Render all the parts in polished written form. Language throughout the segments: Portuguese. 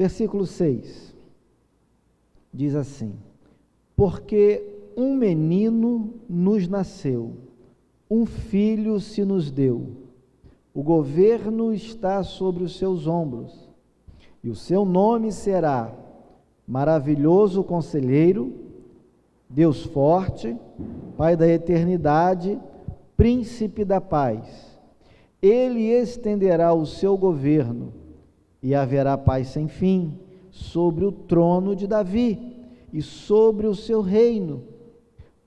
Versículo 6 diz assim: porque um menino nos nasceu, um filho se nos deu, o governo está sobre os seus ombros, e o seu nome será Maravilhoso Conselheiro, Deus Forte, Pai da Eternidade, Príncipe da Paz. Ele estenderá o seu governo, e haverá paz sem fim sobre o trono de Davi e sobre o seu reino,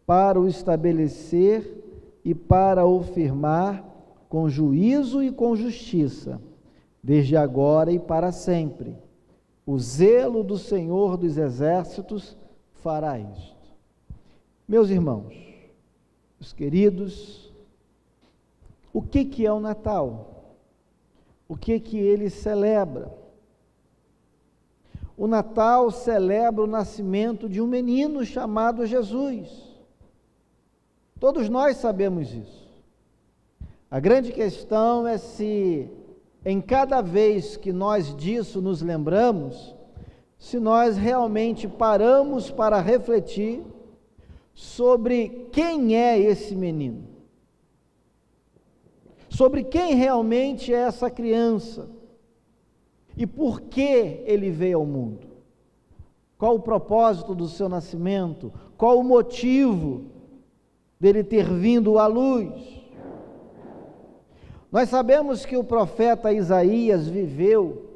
para o estabelecer e para o firmar com juízo e com justiça, desde agora e para sempre. O zelo do Senhor dos Exércitos fará isto. Meus irmãos, os queridos, o que é o Natal? O que ele celebra? O Natal celebra o nascimento de um menino chamado Jesus. Todos nós sabemos isso. A grande questão é se, em cada vez que nós disso nos lembramos, se nós realmente paramos para refletir sobre quem é esse menino, sobre quem realmente é essa criança e por que ele veio ao mundo. Qual o propósito do seu nascimento? Qual o motivo dele ter vindo à luz? Nós sabemos que o profeta Isaías viveu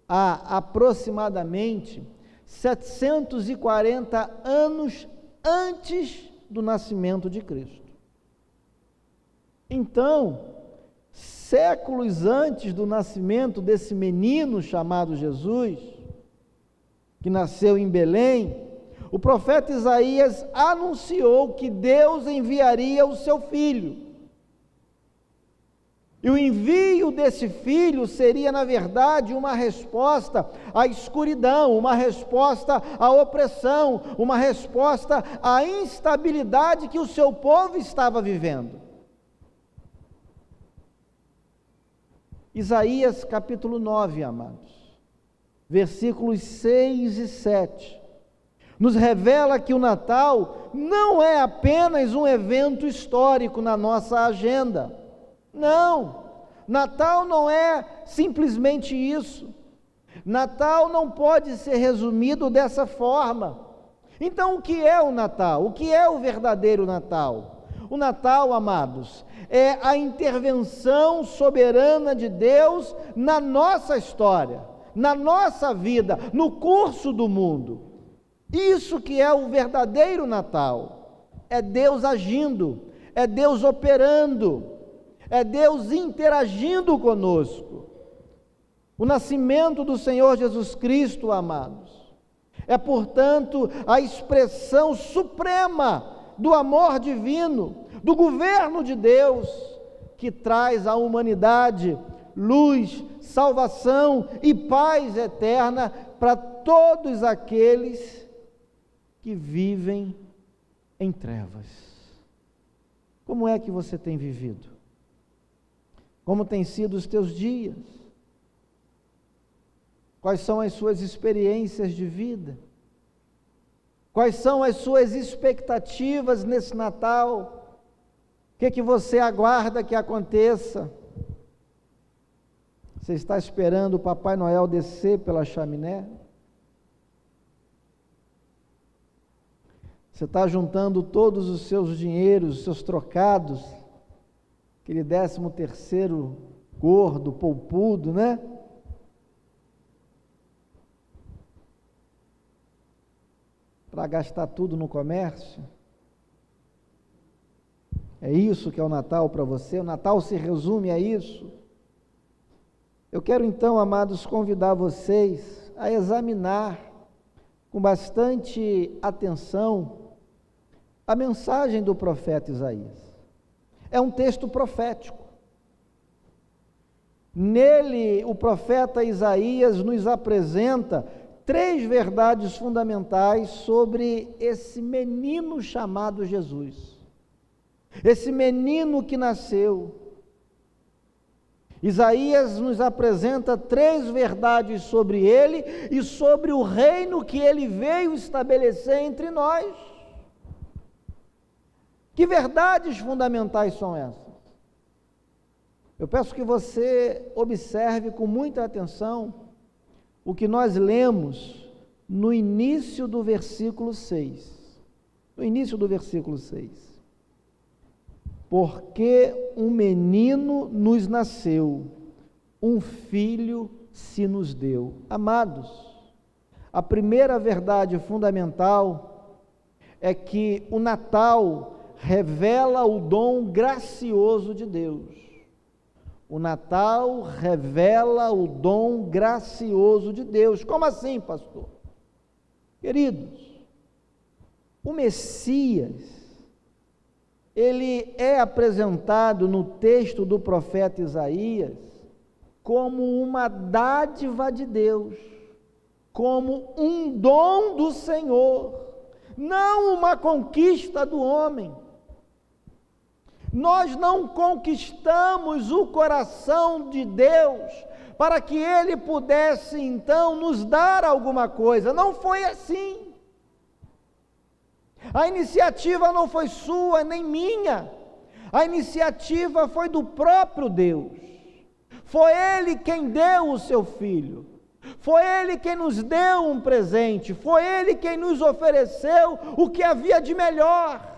há aproximadamente 740 anos antes do nascimento de Cristo. Então, séculos antes do nascimento desse menino chamado Jesus, que nasceu em Belém, o profeta Isaías anunciou que Deus enviaria o seu filho. E o envio desse filho seria, na verdade, uma resposta à escuridão, uma resposta à opressão, uma resposta à instabilidade que o seu povo estava vivendo. Isaías capítulo 9, amados, versículos 6 e 7, nos revela que o Natal não é apenas um evento histórico na nossa agenda. Não, Natal não é simplesmente isso. Natal não pode ser resumido dessa forma. Então, o que é o Natal? O que é o verdadeiro Natal? O Natal, amados, é a intervenção soberana de Deus na nossa história, na nossa vida, no curso do mundo. Isso que é o verdadeiro Natal. É Deus agindo, é Deus operando, é Deus interagindo conosco. O nascimento do Senhor Jesus Cristo, amados, é, portanto, a expressão suprema do amor divino, do governo de Deus, que traz à humanidade luz, salvação e paz eterna para todos aqueles que vivem em trevas. Como é que você tem vivido? Como têm sido os teus dias? Quais são as suas experiências de vida? Quais são as suas expectativas nesse Natal? O que você aguarda que aconteça? Você está esperando o Papai Noel descer pela chaminé? Você está juntando todos os seus dinheiros, os seus trocados, aquele 13º gordo, poupudo, né? Para gastar tudo no comércio? É isso que é o Natal para você? O Natal se resume a isso? Eu quero então, amados, convidar vocês a examinar com bastante atenção a mensagem do profeta Isaías. É um texto profético. Nele, o profeta Isaías nos apresenta 3 verdades fundamentais sobre esse menino chamado Jesus. Esse menino que nasceu Isaías nos apresenta 3 verdades sobre ele e sobre o reino que ele veio estabelecer entre nós. Que verdades fundamentais são essas? Eu peço que você observe com muita atenção o que nós lemos no início do versículo 6. No início do versículo 6. Porque um menino nos nasceu, um filho se nos deu. Amados, a primeira verdade fundamental é que o Natal revela o dom gracioso de Deus. O Natal revela o dom gracioso de Deus. Como assim, pastor? Queridos, o Messias, ele é apresentado no texto do profeta Isaías como uma dádiva de Deus, como um dom do Senhor, não uma conquista do homem. Nós não conquistamos o coração de Deus para que Ele pudesse então nos dar alguma coisa, não foi assim. A iniciativa não foi sua nem minha, a iniciativa foi do próprio Deus. Foi Ele quem deu o seu Filho, foi Ele quem nos deu um presente, foi Ele quem nos ofereceu o que havia de melhor.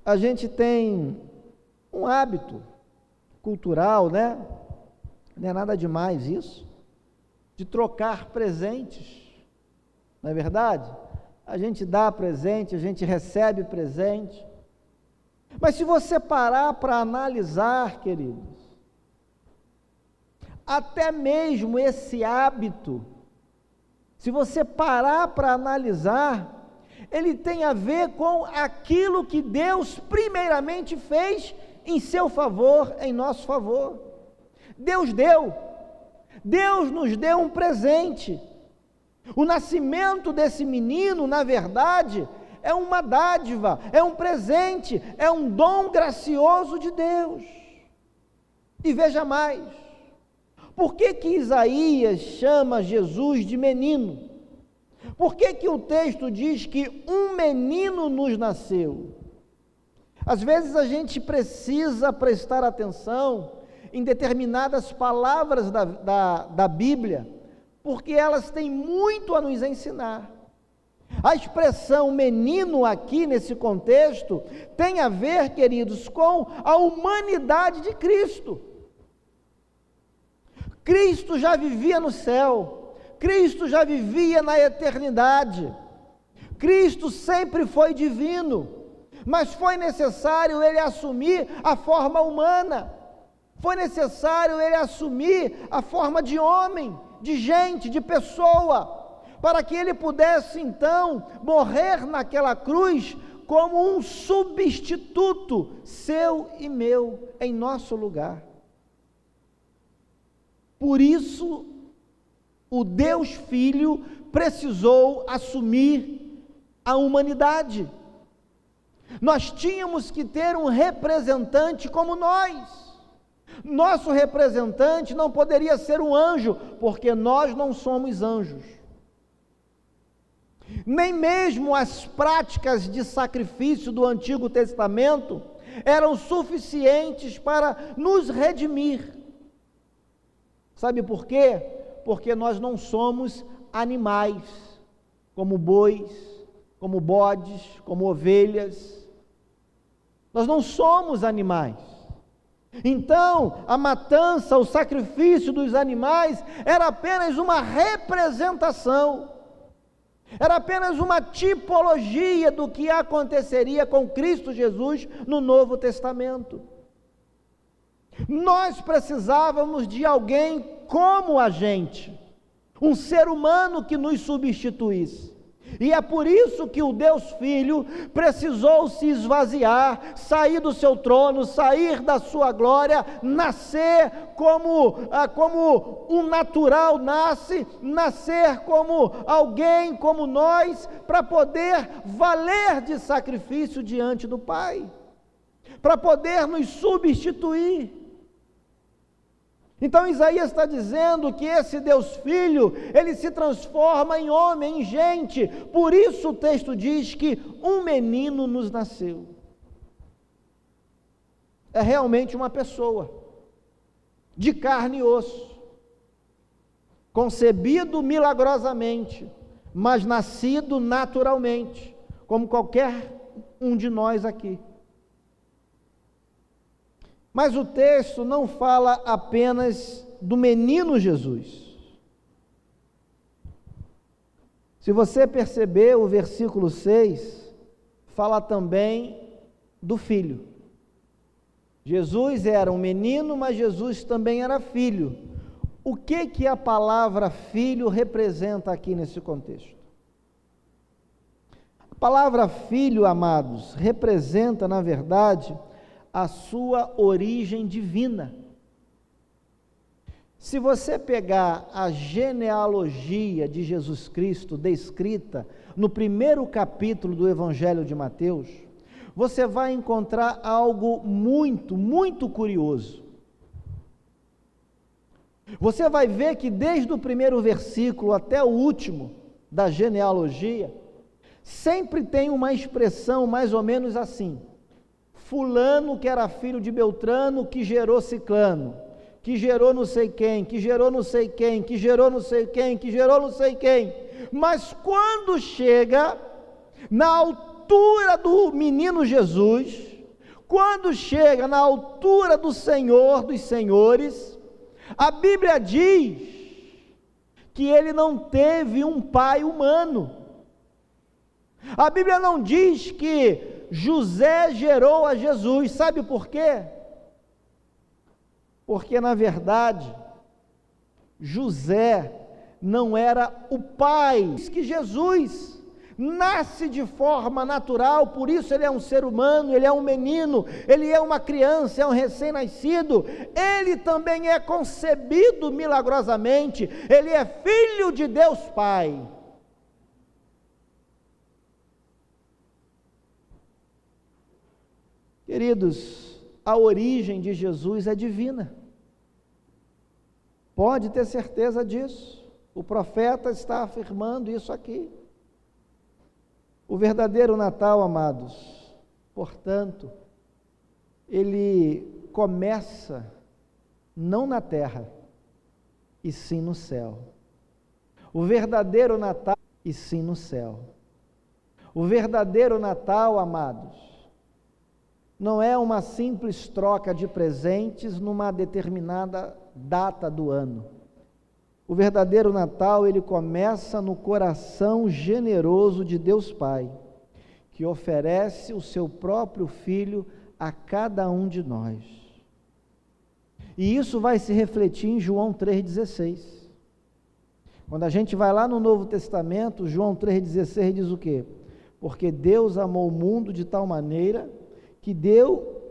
A gente tem um hábito cultural, né? Não é nada demais isso, de trocar presentes, não é verdade? A gente dá presente, a gente recebe presente, mas se você parar para analisar, queridos, até mesmo esse hábito, se você parar para analisar, ele tem a ver com aquilo que Deus primeiramente fez em seu favor, em nosso favor. Deus nos deu um presente. O nascimento desse menino, na verdade, é uma dádiva, é um presente, é um dom gracioso de Deus. E veja mais, por que Isaías chama Jesus de menino? Por que o texto diz que um menino nos nasceu? Às vezes a gente precisa prestar atenção em determinadas palavras da Bíblia, porque elas têm muito a nos ensinar. A expressão menino aqui nesse contexto tem a ver, queridos, com a humanidade de Cristo. Cristo já vivia no céu, Cristo já vivia na eternidade, Cristo sempre foi divino, mas foi necessário Ele assumir a forma humana, foi necessário Ele assumir a forma de homem, de gente, de pessoa, para que Ele pudesse então morrer naquela cruz como um substituto seu e meu, em nosso lugar. Por isso, o Deus Filho precisou assumir a humanidade. Nós tínhamos que ter um representante como nós. Nosso representante não poderia ser um anjo, porque nós não somos anjos. Nem mesmo as práticas de sacrifício do Antigo Testamento eram suficientes para nos redimir. Sabe por quê? Porque nós não somos animais, como bois, como bodes, como ovelhas. Nós não somos animais. Então, a matança, o sacrifício dos animais era apenas uma representação, era apenas uma tipologia do que aconteceria com Cristo Jesus no Novo Testamento. Nós precisávamos de alguém como a gente, um ser humano que nos substituísse. E é por isso que o Deus Filho precisou se esvaziar, sair do seu trono, sair da sua glória, nascer como um natural nasce, nascer como alguém como nós, para poder valer de sacrifício diante do Pai. para poder nos substituir. Então Isaías está dizendo que esse Deus Filho, ele se transforma em homem, em gente. Por isso o texto diz que um menino nos nasceu. É realmente uma pessoa, de carne e osso, concebido milagrosamente, mas nascido naturalmente, como qualquer um de nós aqui. Mas o texto não fala apenas do menino Jesus. Se você perceber, o versículo 6 fala também do filho. Jesus era um menino, mas Jesus também era filho. O que a palavra filho representa aqui nesse contexto? A palavra filho, amados, representa, na verdade, a sua origem divina. Se você pegar a genealogia de Jesus Cristo descrita no primeiro capítulo do Evangelho de Mateus, você vai encontrar algo muito, muito curioso. Você vai ver que desde o primeiro versículo até o último da genealogia, sempre tem uma expressão mais ou menos assim: fulano que era filho de Beltrano, que gerou Ciclano, que gerou não sei quem, que gerou não sei quem, que gerou não sei quem, que gerou não sei quem. Mas quando chega na altura do menino Jesus, quando chega na altura do Senhor dos senhores, a Bíblia diz que ele não teve um pai humano. A Bíblia não diz que José gerou a Jesus. Sabe por quê? Porque, na verdade, José não era o pai. Diz que Jesus nasce de forma natural, por isso ele é um ser humano, ele é um menino, ele é uma criança, é um recém-nascido. Ele também é concebido milagrosamente, ele é filho de Deus Pai. Queridos, a origem de Jesus é divina. Pode ter certeza disso. O profeta está afirmando isso aqui. O verdadeiro Natal, amados, portanto, ele começa não na terra, e sim no céu. O verdadeiro Natal, e sim no céu. O verdadeiro Natal, amados, não é uma simples troca de presentes numa determinada data do ano. O verdadeiro Natal, ele começa no coração generoso de Deus Pai, que oferece o seu próprio Filho a cada um de nós. E isso vai se refletir em João 3,16. Quando a gente vai lá no Novo Testamento, João 3,16 diz o quê? Porque Deus amou o mundo de tal maneira que deu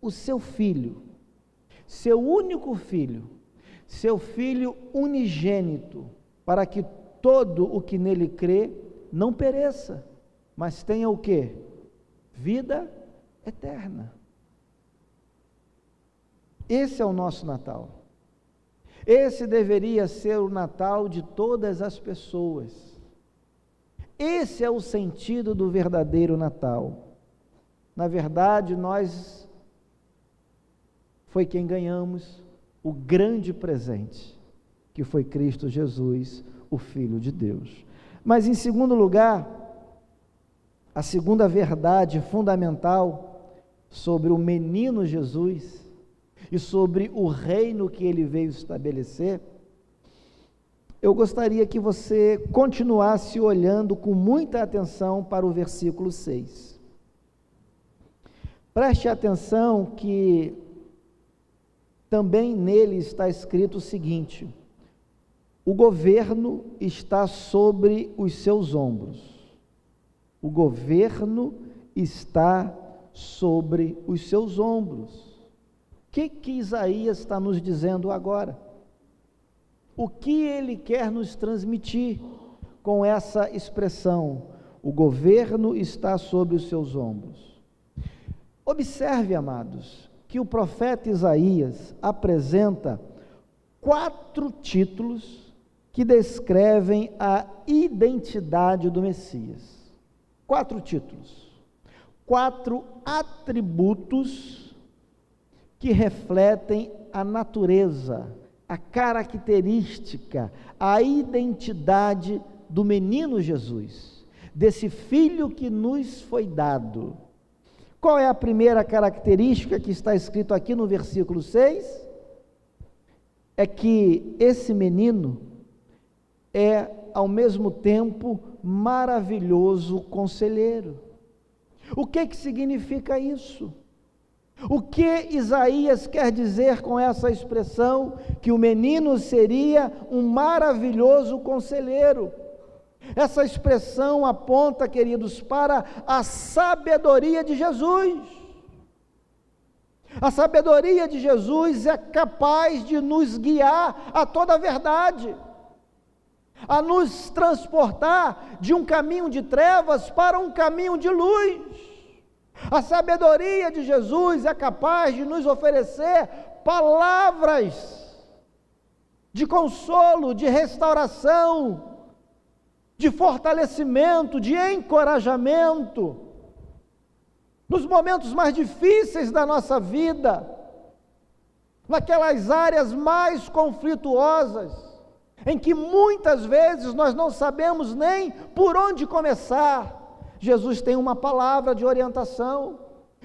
o seu Filho, seu único Filho, seu Filho unigênito, para que todo o que nele crê não pereça, mas tenha o quê? Vida eterna. Esse é o nosso Natal. Esse deveria ser o Natal de todas as pessoas. Esse é o sentido do verdadeiro Natal. Na verdade, nós foi quem ganhamos o grande presente, que foi Cristo Jesus, o Filho de Deus. Mas, em segundo lugar, a segunda verdade fundamental sobre o menino Jesus e sobre o reino que ele veio estabelecer, eu gostaria que você continuasse olhando com muita atenção para o versículo 6. Preste atenção que também nele está escrito o seguinte: o governo está sobre os seus ombros. O governo está sobre os seus ombros. O que Isaías está nos dizendo agora? O que ele quer nos transmitir com essa expressão? O governo está sobre os seus ombros. Observe, amados, que o profeta Isaías apresenta 4 títulos que descrevem a identidade do Messias. 4 títulos, 4 atributos que refletem a natureza, a característica, a identidade do menino Jesus, desse filho que nos foi dado. Qual é a primeira característica que está escrito aqui no versículo 6? É que esse menino é, ao mesmo tempo, maravilhoso conselheiro. O que significa isso? O que Isaías quer dizer com essa expressão, que o menino seria um maravilhoso conselheiro? Essa expressão aponta, queridos, para a sabedoria de Jesus. A sabedoria de Jesus é capaz de nos guiar a toda a verdade, a nos transportar de um caminho de trevas para um caminho de luz. A sabedoria de Jesus é capaz de nos oferecer palavras de consolo, de restauração, de fortalecimento, de encorajamento, nos momentos mais difíceis da nossa vida, naquelas áreas mais conflituosas, em que muitas vezes nós não sabemos nem por onde começar. Jesus tem uma palavra de orientação,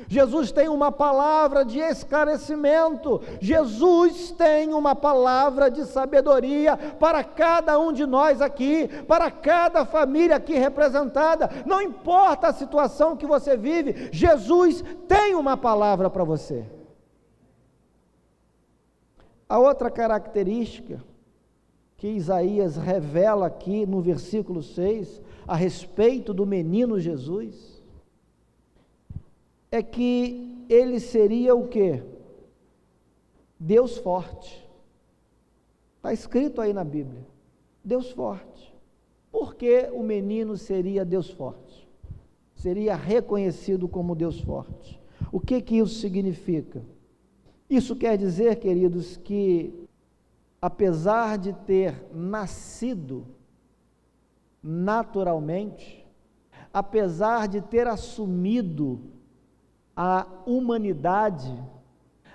Jesus tem uma palavra de esclarecimento, Jesus tem uma palavra de sabedoria para cada um de nós aqui, para cada família aqui representada. Não importa a situação que você vive, Jesus tem uma palavra para você. A outra característica que Isaías revela aqui no versículo 6, a respeito do menino Jesus, é que ele seria o quê? Deus forte. Está escrito aí na Bíblia, Deus forte. Por que o menino seria Deus forte? Seria reconhecido como Deus forte. O que isso significa? Isso quer dizer, queridos, que apesar de ter nascido naturalmente, apesar de ter assumido a humanidade,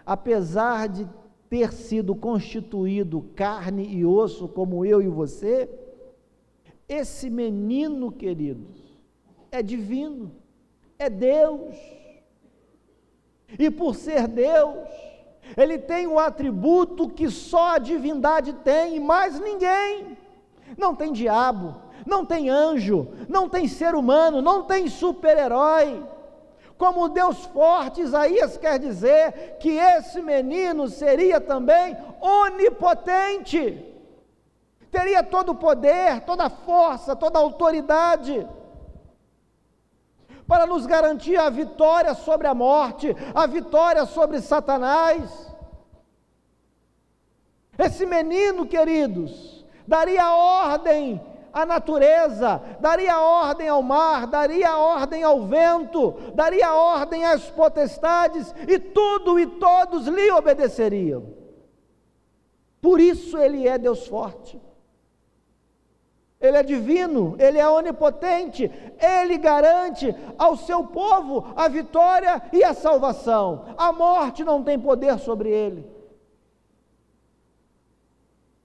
apesar de ter sido constituído carne e osso como eu e você, esse menino, queridos, é divino, é Deus, e por ser Deus, ele tem um atributo que só a divindade tem e mais ninguém. Não tem diabo, não tem anjo, não tem ser humano, não tem super-herói. Como Deus forte, Isaías quer dizer que esse menino seria também onipotente, teria todo o poder, toda a força, toda a autoridade, para nos garantir a vitória sobre a morte, a vitória sobre Satanás. Esse menino, queridos, daria ordem à natureza, daria ordem ao mar, daria ordem ao vento, daria ordem às potestades, e tudo e todos lhe obedeceriam. Por isso ele é Deus forte. Ele é divino, ele é onipotente, ele garante ao seu povo a vitória e a salvação. A morte não tem poder sobre ele.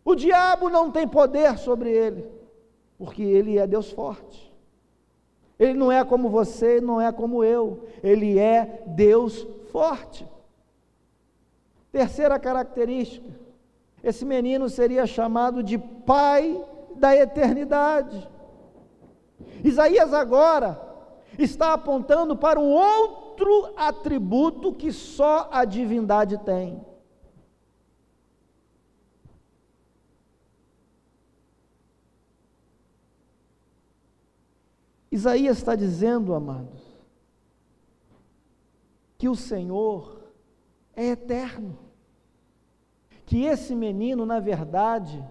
O diabo não tem poder sobre ele, porque ele é Deus forte. Ele não é como você, não é como eu, ele é Deus forte. Terceira característica, esse menino seria chamado de Pai da eternidade. Isaías agora está apontando para um outro atributo que só a divindade tem. Isaías está dizendo, amados, que o Senhor é eterno, que esse menino, na verdade,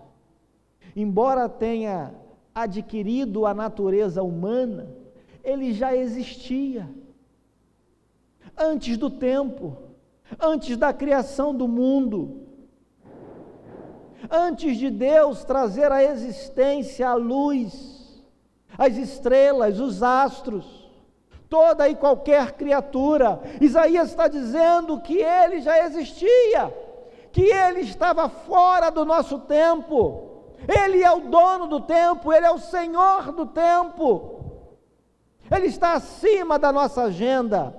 embora tenha adquirido a natureza humana, ele já existia. antes do tempo, antes da criação do mundo, antes de Deus trazer à existência a luz, as estrelas, os astros, toda e qualquer criatura. Isaías está dizendo que ele já existia, que ele estava fora do nosso tempo. Ele é o dono do tempo, ele é o Senhor do tempo, ele está acima da nossa agenda,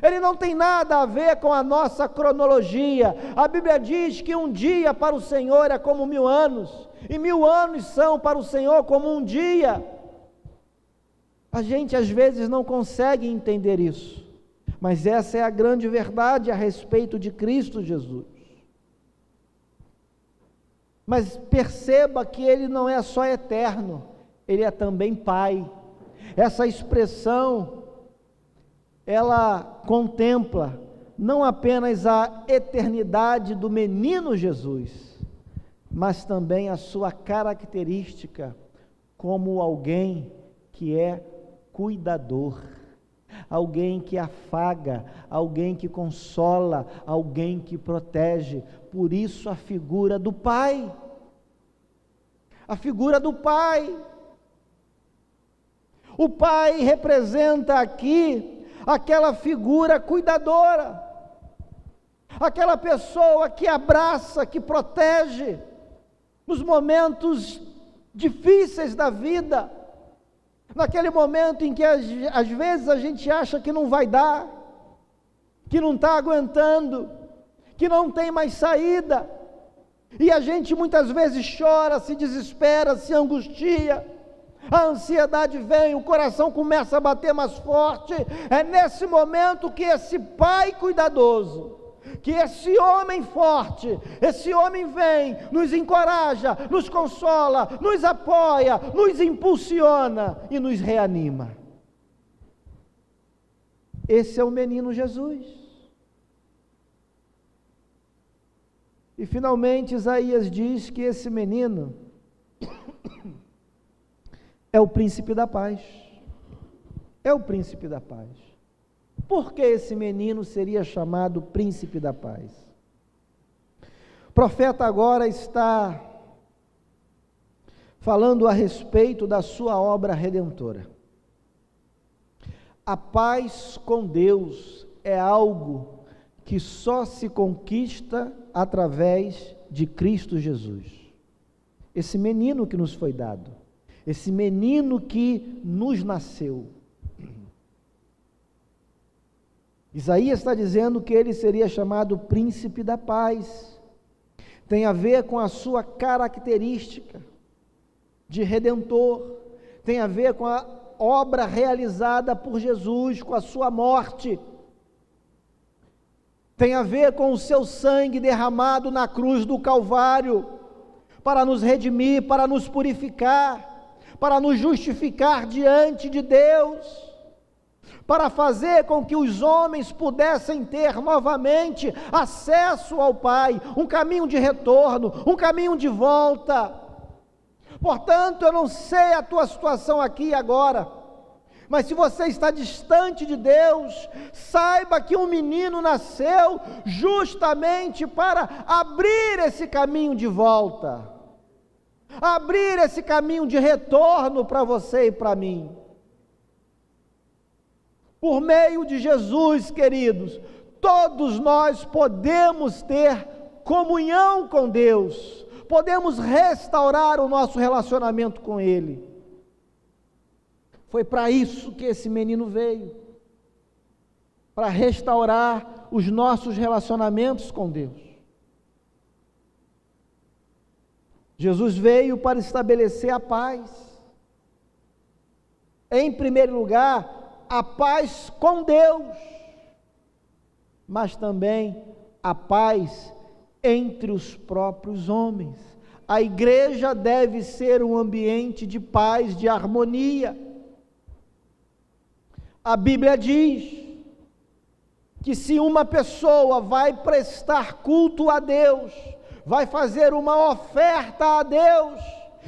ele não tem nada a ver com a nossa cronologia. A Bíblia diz que um dia para o Senhor é como 1000 anos, e 1000 anos são para o Senhor como um dia. A gente às vezes não consegue entender isso, mas essa é a grande verdade a respeito de Cristo Jesus. Mas perceba que ele não é só eterno, ele é também Pai. Essa expressão, ela contempla não apenas a eternidade do menino Jesus, mas também a sua característica como alguém que é cuidador, alguém que afaga, alguém que consola, alguém que protege. Por isso a figura do Pai, a figura do Pai. O Pai representa aqui aquela figura cuidadora, aquela pessoa que abraça, que protege nos momentos difíceis da vida, naquele momento em que às vezes a gente acha que não vai dar, que não está aguentando, que não tem mais saída, e a gente muitas vezes chora, se desespera, se angustia, a ansiedade vem, o coração começa a bater mais forte. É nesse momento que esse Pai cuidadoso, que esse homem forte, esse homem vem, nos encoraja, nos consola, nos apoia, nos impulsiona e nos reanima. Esse é o menino Jesus. E finalmente Isaías diz que esse menino é o príncipe da paz. É o príncipe da paz. Por que esse menino seria chamado príncipe da paz? O profeta agora está falando a respeito da sua obra redentora. A paz com Deus é algo que só se conquista através de Cristo Jesus. Esse menino que nos foi dado, esse menino que nos nasceu. Isaías está dizendo que ele seria chamado príncipe da paz. Tem a ver com a sua característica de redentor, tem a ver com a obra realizada por Jesus, com a sua morte, tem a ver com o seu sangue derramado na cruz do Calvário, para nos redimir, para nos purificar, para nos justificar diante de Deus, para fazer com que os homens pudessem ter novamente acesso ao Pai, um caminho de retorno, um caminho de volta. Portanto, eu não sei a tua situação aqui e agora, mas se você está distante de Deus, saiba que um menino nasceu justamente para abrir esse caminho de volta, abrir esse caminho de retorno para você e para mim. Por meio de Jesus, queridos, todos nós podemos ter comunhão com Deus, podemos restaurar o nosso relacionamento com Ele. Foi para isso que esse menino veio, para restaurar os nossos relacionamentos com Deus. Jesus veio para estabelecer a paz. Em primeiro lugar, a paz com Deus, mas também a paz entre os próprios homens. A igreja deve ser um ambiente de paz, de harmonia. A Bíblia diz que se uma pessoa vai prestar culto a Deus, vai fazer uma oferta a Deus,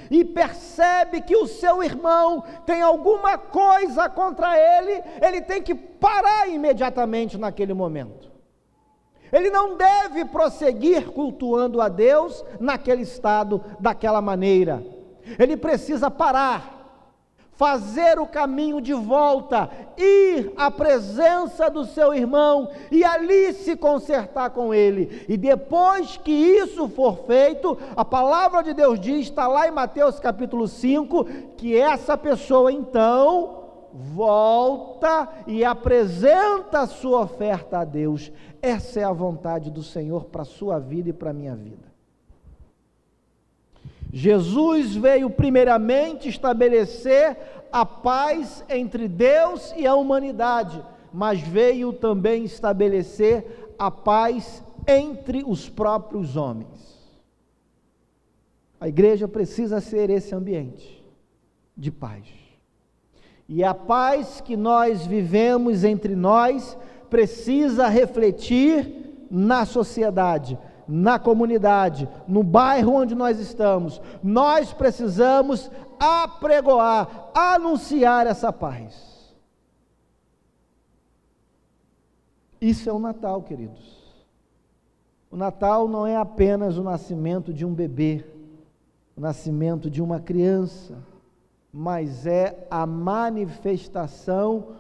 e percebe que o seu irmão tem alguma coisa contra ele, ele tem que parar imediatamente naquele momento. Ele não deve prosseguir cultuando a Deus naquele estado, daquela maneira. Ele precisa parar, fazer o caminho de volta, ir à presença do seu irmão e ali se consertar com ele. E depois que isso for feito, a palavra de Deus diz, está lá em Mateus capítulo 5, que essa pessoa então volta e apresenta a sua oferta a Deus. Essa é a vontade do Senhor para a sua vida e para a minha vida. Jesus veio primeiramente estabelecer a paz entre Deus e a humanidade, mas veio também estabelecer a paz entre os próprios homens. A igreja precisa ser esse ambiente de paz. E a paz que nós vivemos entre nós precisa refletir na sociedade, na comunidade, no bairro onde nós estamos. Nós precisamos apregoar, anunciar essa paz. Isso é o Natal, queridos. O Natal não é apenas o nascimento de um bebê, o nascimento de uma criança, mas é a manifestação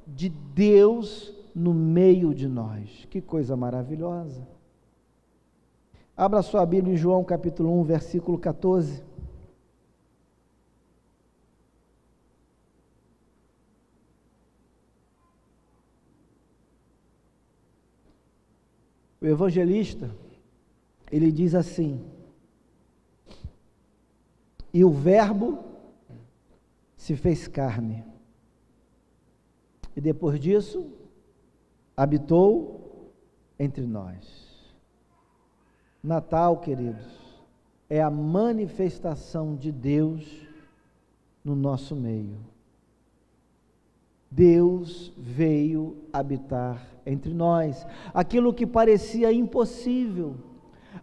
de Deus no meio de nós. Que coisa maravilhosa! Abra sua Bíblia em João capítulo 1, versículo 14. O evangelista, ele diz assim: e o Verbo se fez carne, e depois disso, habitou entre nós. Natal, queridos, é a manifestação de Deus no nosso meio. Deus veio habitar entre nós. Aquilo que parecia impossível,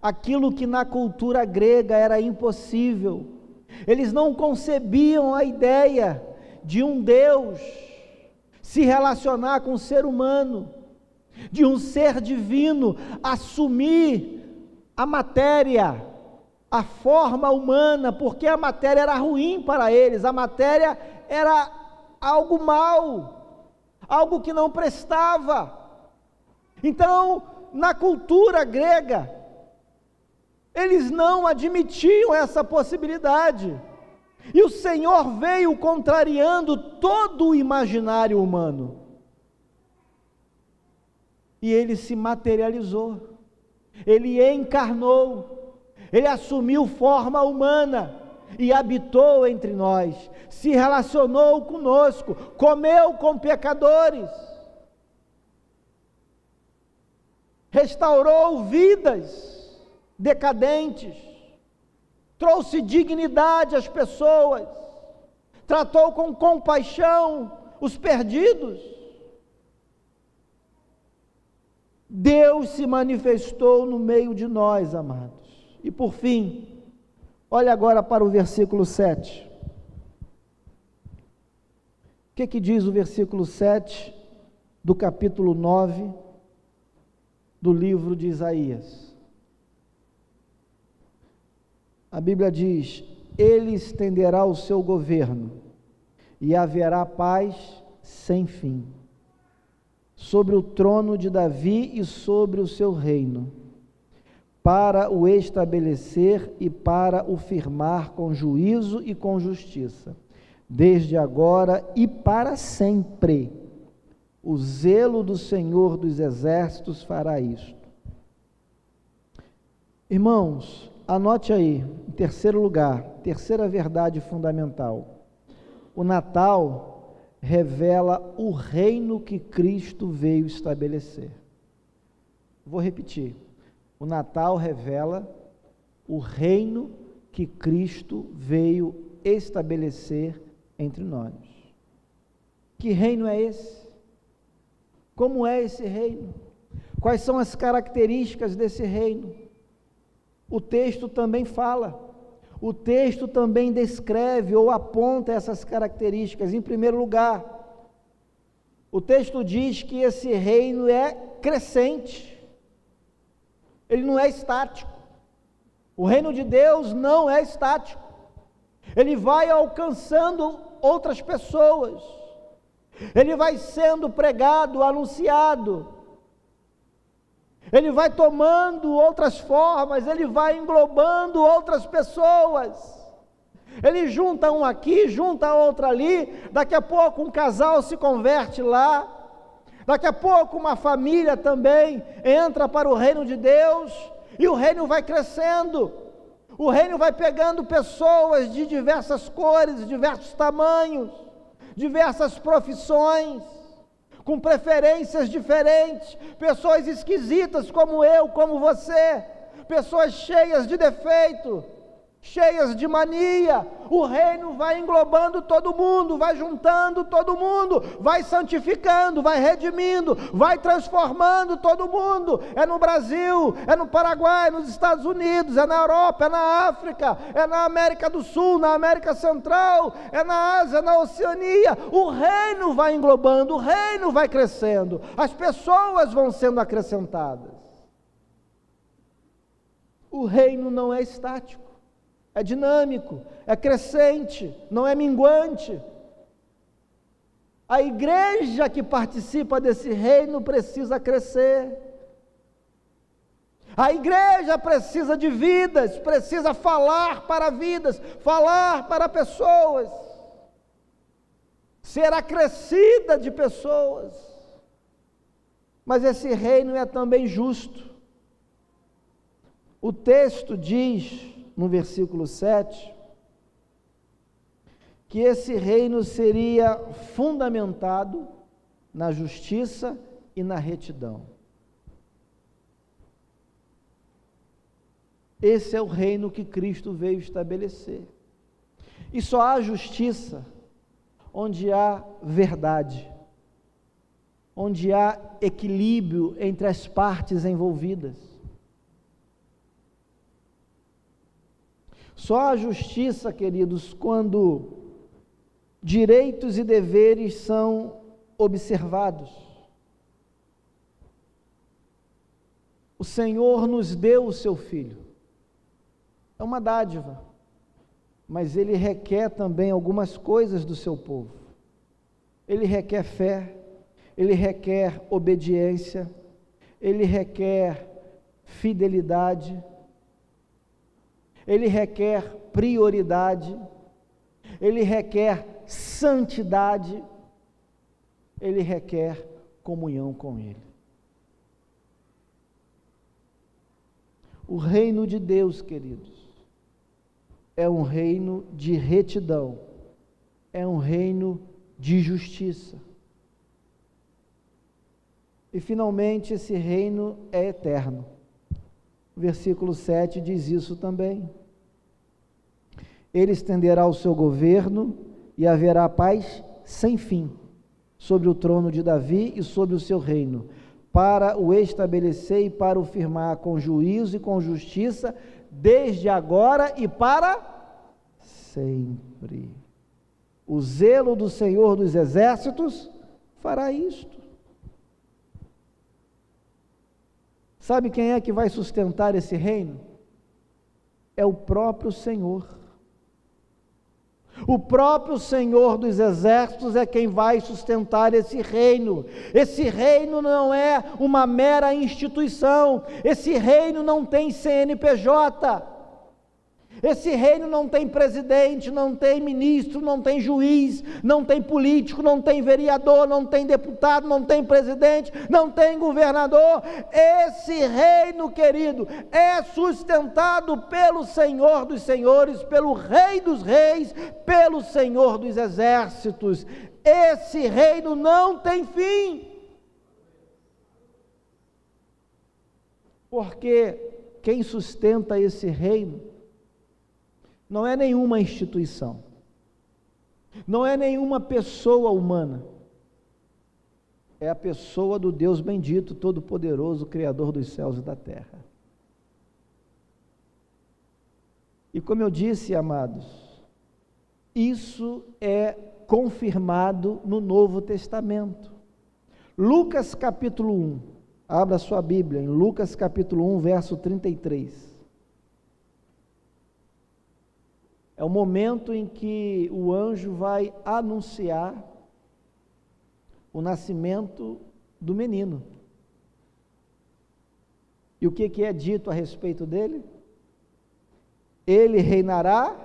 aquilo que na cultura grega era impossível, eles não concebiam a ideia de um Deus se relacionar com o ser humano, de um ser divino assumir a matéria, a forma humana, porque a matéria era ruim para eles, a matéria era algo mau, algo que não prestava. Então, na cultura grega, eles não admitiam essa possibilidade, e o Senhor veio contrariando todo o imaginário humano, e Ele se materializou, Ele encarnou, Ele assumiu forma humana, e habitou entre nós, se relacionou conosco, comeu com pecadores, restaurou vidas decadentes, trouxe dignidade às pessoas, tratou com compaixão os perdidos. Deus se manifestou no meio de nós, amados. E por fim, olha agora para o versículo 7. O que diz o versículo 7 do capítulo 9 do livro de Isaías? A Bíblia diz: Ele estenderá o seu governo e haverá paz sem fim sobre o trono de Davi e sobre o seu reino, para o estabelecer e para o firmar com juízo e com justiça, desde agora e para sempre. O zelo do Senhor dos Exércitos fará isto. Irmãos, anote aí, em terceiro lugar, terceira verdade fundamental: o Natal revela o reino que Cristo veio estabelecer. Vou repetir: o Natal revela o reino que Cristo veio estabelecer entre nós. Que reino é esse? Como é esse reino? Quais são as características desse reino? O texto também fala: o texto também descreve ou aponta essas características. Em primeiro lugar, o texto diz que esse reino é crescente, ele não é estático. O reino de Deus não é estático, ele vai alcançando outras pessoas, ele vai sendo pregado, anunciado, ele vai tomando outras formas, ele vai englobando outras pessoas. Ele junta um aqui, junta outro ali, daqui a pouco um casal se converte lá, daqui a pouco uma família também entra para o reino de Deus, e o reino vai crescendo, o reino vai pegando pessoas de diversas cores, diversos tamanhos, diversas profissões, com preferências diferentes, pessoas esquisitas como eu, como você, pessoas cheias de defeito, cheias de mania. O reino vai englobando todo mundo, vai juntando todo mundo, vai santificando, vai redimindo, vai transformando todo mundo. É no Brasil, é no Paraguai, nos Estados Unidos, é na Europa, é na África, é na América do Sul, na América Central, é na Ásia, na Oceania. O reino vai englobando, o reino vai crescendo, as pessoas vão sendo acrescentadas. O reino não é estático, é dinâmico, é crescente, não é minguante. A igreja que participa desse reino precisa crescer. A igreja precisa de vidas, precisa falar para vidas, falar para pessoas, ser acrescida de pessoas. Mas esse reino é também justo. O texto diz, no versículo 7, que esse reino seria fundamentado na justiça e na retidão. Esse é o reino que Cristo veio estabelecer. E só há justiça onde há verdade, onde há equilíbrio entre as partes envolvidas. Só há justiça, queridos, quando direitos e deveres são observados. O Senhor nos deu o seu Filho. É uma dádiva, mas Ele requer também algumas coisas do seu povo. Ele requer fé, Ele requer obediência, Ele requer fidelidade, Ele requer prioridade, Ele requer santidade, Ele requer comunhão com Ele. O reino de Deus, queridos, é um reino de retidão, é um reino de justiça. E finalmente esse reino é eterno. O versículo 7 diz isso também. Ele estenderá o seu governo e haverá paz sem fim sobre o trono de Davi e sobre o seu reino, para o estabelecer e para o firmar com juízo e com justiça, desde agora e para sempre. O zelo do Senhor dos Exércitos fará isto. Sabe quem é que vai sustentar esse reino? É o próprio Senhor. O próprio Senhor dos Exércitos é quem vai sustentar esse reino. Esse reino não é uma mera instituição, esse reino não tem CNPJ, esse reino não tem presidente, não tem ministro, não tem juiz, não tem político, não tem vereador, não tem deputado, não tem presidente, não tem governador. Esse reino, querido, é sustentado pelo Senhor dos Senhores, pelo Rei dos Reis, pelo Senhor dos Exércitos. Esse reino não tem fim, porque quem sustenta esse reino não é nenhuma instituição, não é nenhuma pessoa humana, é a pessoa do Deus bendito, todo-poderoso, Criador dos céus e da terra. E como eu disse, amados, isso é confirmado no Novo Testamento. Lucas capítulo 1, abra sua Bíblia em Lucas capítulo 1, verso 33. É o momento em que o anjo vai anunciar o nascimento do menino. E o que é dito a respeito dele? Ele reinará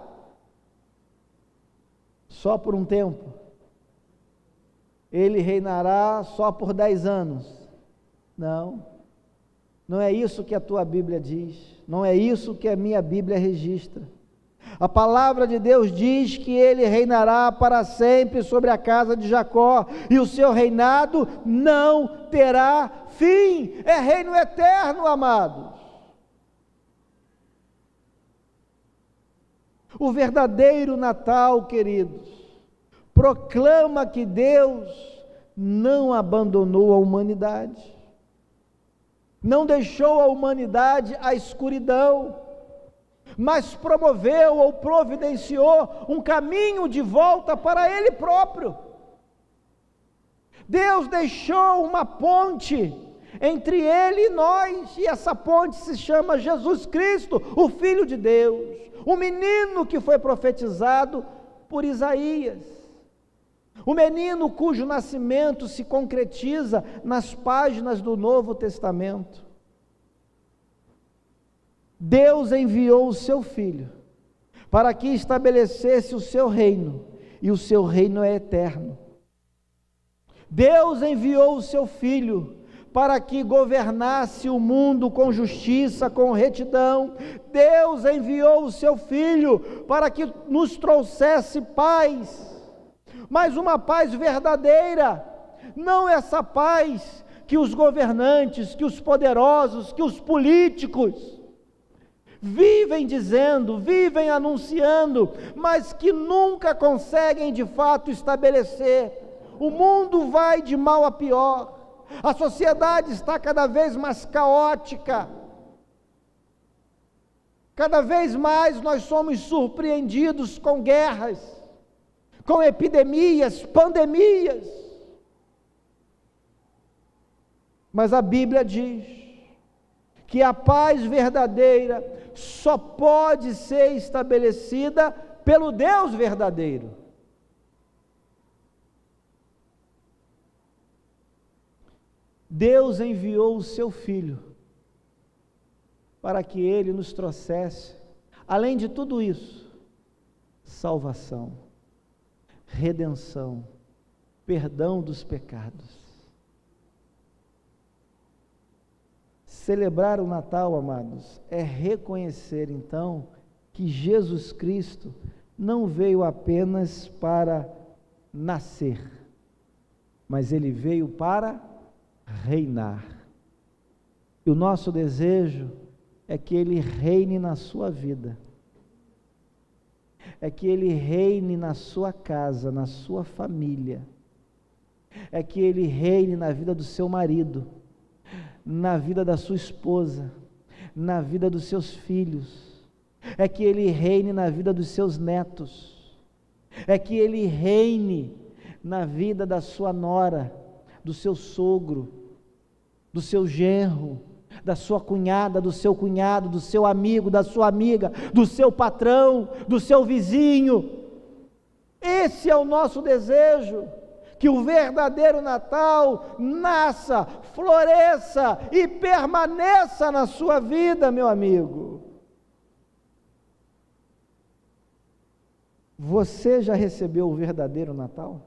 só por um tempo. Ele reinará só por 10 anos. Não é isso que a tua Bíblia diz. Não é isso que a minha Bíblia registra. A palavra de Deus diz que ele reinará para sempre sobre a casa de Jacó, e o seu reinado não terá fim. É reino eterno, amados. O verdadeiro Natal, queridos, proclama que Deus não abandonou a humanidade, não deixou a humanidade à escuridão, mas promoveu ou providenciou um caminho de volta para Ele próprio. Deus deixou uma ponte entre Ele e nós, e essa ponte se chama Jesus Cristo, o Filho de Deus, o menino que foi profetizado por Isaías, o menino cujo nascimento se concretiza nas páginas do Novo Testamento. Deus enviou o seu Filho para que estabelecesse o seu reino, e o seu reino é eterno. Deus enviou o seu Filho para que governasse o mundo com justiça, com retidão. Deus enviou o seu Filho para que nos trouxesse paz, mas uma paz verdadeira, não essa paz que os governantes, que os poderosos, que os políticos vivem dizendo, vivem anunciando, mas que nunca conseguem de fato estabelecer. O mundo vai de mal a pior, a sociedade está cada vez mais caótica, cada vez mais nós somos surpreendidos com guerras, com epidemias, pandemias, mas a Bíblia diz que a paz verdadeira só pode ser estabelecida pelo Deus verdadeiro. Deus enviou o seu Filho para que Ele nos trouxesse, além de tudo isso, salvação, redenção, perdão dos pecados. Celebrar o Natal, amados, é reconhecer então que Jesus Cristo não veio apenas para nascer, mas Ele veio para reinar. E o nosso desejo é que Ele reine na sua vida, é que Ele reine na sua casa, na sua família, é que Ele reine na vida do seu marido, na vida da sua esposa, na vida dos seus filhos, é que Ele reine na vida dos seus netos, é que Ele reine na vida da sua nora, do seu sogro, do seu genro, da sua cunhada, do seu cunhado, do seu amigo, da sua amiga, do seu patrão, do seu vizinho. Esse é o nosso desejo, que o verdadeiro Natal nasça, floresça e permaneça na sua vida, meu amigo. Você já recebeu o verdadeiro Natal?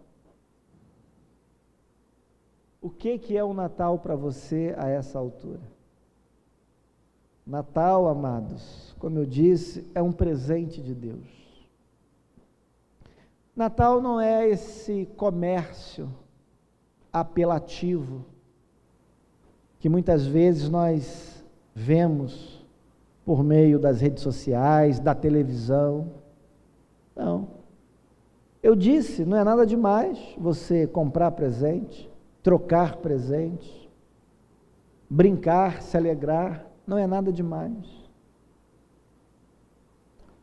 O que é o Natal para você a essa altura? Natal, amados, como eu disse, é um presente de Deus. Natal não é esse comércio apelativo que muitas vezes nós vemos por meio das redes sociais, da televisão. Não. Eu disse, não é nada demais você comprar presente, trocar presente, brincar, se alegrar, não é nada demais.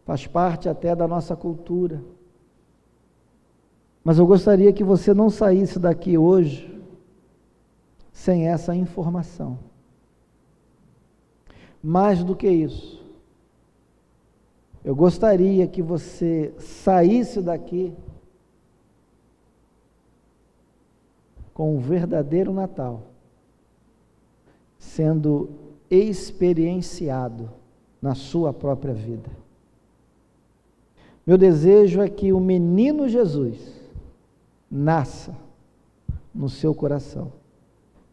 faz parte até da nossa cultura. Mas eu gostaria que você não saísse daqui hoje sem essa informação. Mais do que isso, eu gostaria que você saísse daqui com o verdadeiro Natal, sendo experienciado na sua própria vida. Meu desejo é que o menino Jesus nasça no seu coração,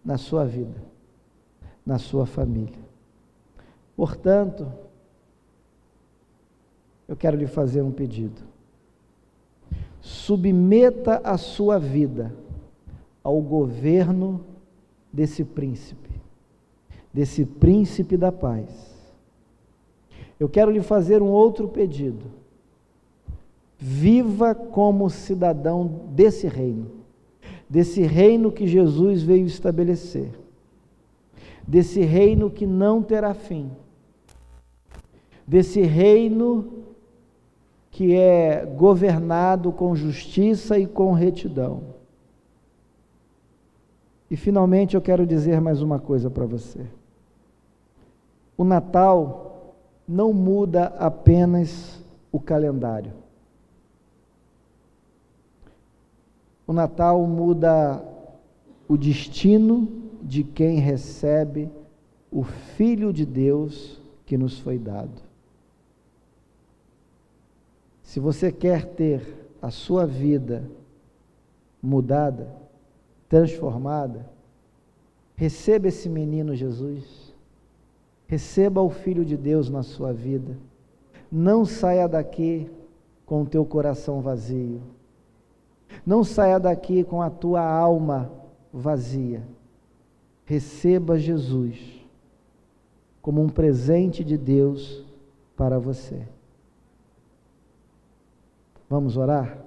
na sua vida, na sua família. Portanto, eu quero lhe fazer um pedido. Submeta a sua vida ao governo desse príncipe da paz. Eu quero lhe fazer um outro pedido. Viva como cidadão desse reino que Jesus veio estabelecer, desse reino que não terá fim, desse reino que é governado com justiça e com retidão. E finalmente eu quero dizer mais uma coisa para você. O Natal não muda apenas o calendário. O Natal muda o destino de quem recebe o Filho de Deus que nos foi dado. Se você quer ter a sua vida mudada, transformada, receba esse menino Jesus, receba o Filho de Deus na sua vida. Não saia daqui com o teu coração vazio. Não saia daqui com a tua alma vazia. Receba Jesus como um presente de Deus para você. Vamos orar?